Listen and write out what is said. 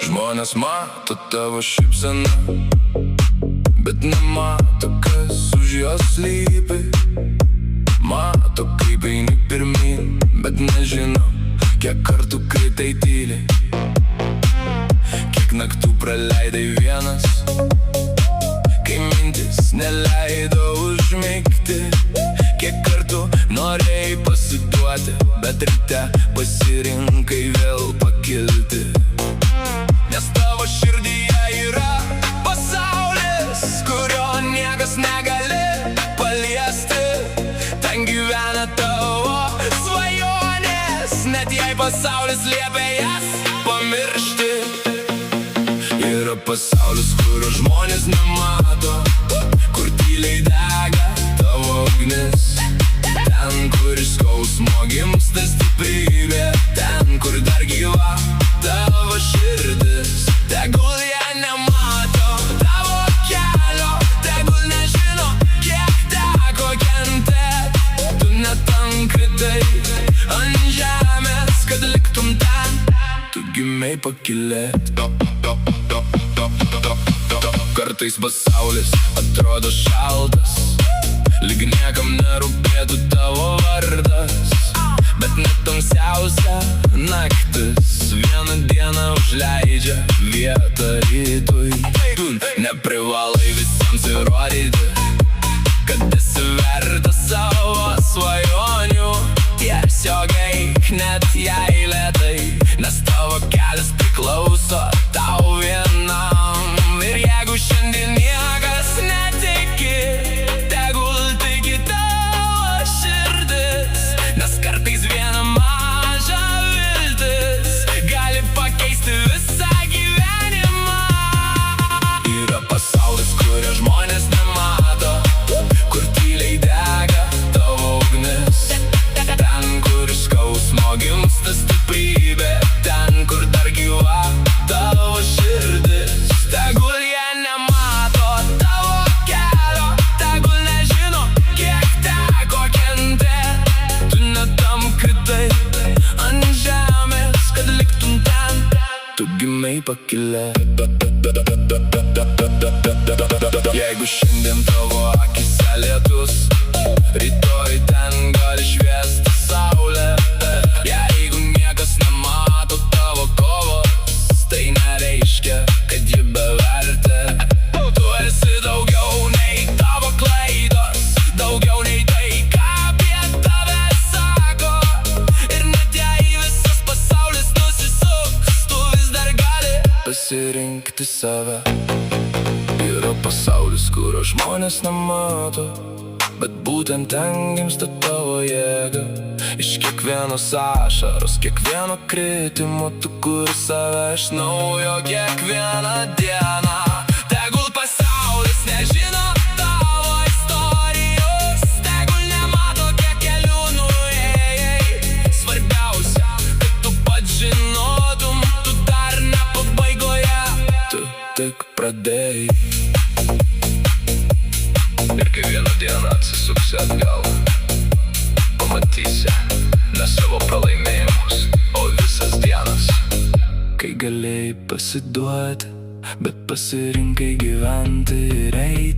Žmonės mato tavo šypseną, bet nemato, kas už jos slypi. Mato, kaip eini pirmyn, bet nežino, kiek kartų kritai tyliai. Kiek naktų praleidai vienas, kai mintis neleido užmigti. Kiek kartų norėjai pasiduoti, bet ryte pasirinkai vėl pakilti. Nes tavo širdyje yra pasaulis, kurio niekas negali paliesti. Ten gyvena tavo svajonės, net jei pasaulis liepia jas pamiršti. Yra pasaulis, kurio žmonės nemato, kur tyliai dega tavo ugnis. Ten, kur iš skausmo gimsta stiprybė, ten, kur dar gyva tavo širdis. Tegul jie nemato tavo kelio, tegul nežino, kiek teko kentėt. Tu net tam kritai ant žemės, kad liktum ten. Tu gimei pakylėt. Kartais pasaulis atrodo šaltas, lyg niekam nerūpėtų tavo vardas. Bet net tamsiausia naktis vieną dieną užleidžia vietą rytui. Tu neprivalai visiems įrodyti, kad esi vertas savo svajonių. Tiesiog eik net jei lėtai, nes tavo kelias priklauso tau vienam. Ir jeigu šiandien niekas netiki, tegul tiki tavo širdis. Nes kartais viena maža viltis gali pakeisti visą gyvenimą. Yra pasaulis, kurio žmonės nemato, kur tyliai dega tavo ugnis. Ten, kur iš skausmo gimsta stiprybė, ten, kur dar gyva tavo širdis. Tegul jie nemato tavo kelio, tegul nežino, kiek teko kentėt. Tu net tam kritai ant žemės, kad liktum ten. Tu gimei pakylėt. Jeigu šiandien tavo akise lietus, rytoj ten gali šviesti saulė. Jeigu niekas nemato tavo kovos, tai nereiškia, kad ji bevertė. Tu esi daugiau nei tavo klaidos, daugiau nei tai, ką apie tave sako. Ir net jei visas pasaulis nusisuks, tu vis dar gali pasirinkti save. Yra pasaulis, kurio žmonės nemato, bet būtent ten gimsta tavo jėga. Iš kiekvienos ašaros, kiekvieno kritimo tu kuri save iš naujo kiekvieną dieną. Tegul pasaulis nežino tavo istorijos, tegul nemato, kiek kelių nuėjai. Svarbiausia, kad tu pats žinotum, tu dar ne pabaigoje, tu tik pradėjai. Ir kai vieną dieną atsisuksi atgal, pamatysi ne savo pralaimėjimus, o visas dienas, kai galėjai pasiduoti, bet pasirinkai gyventi ir eiti.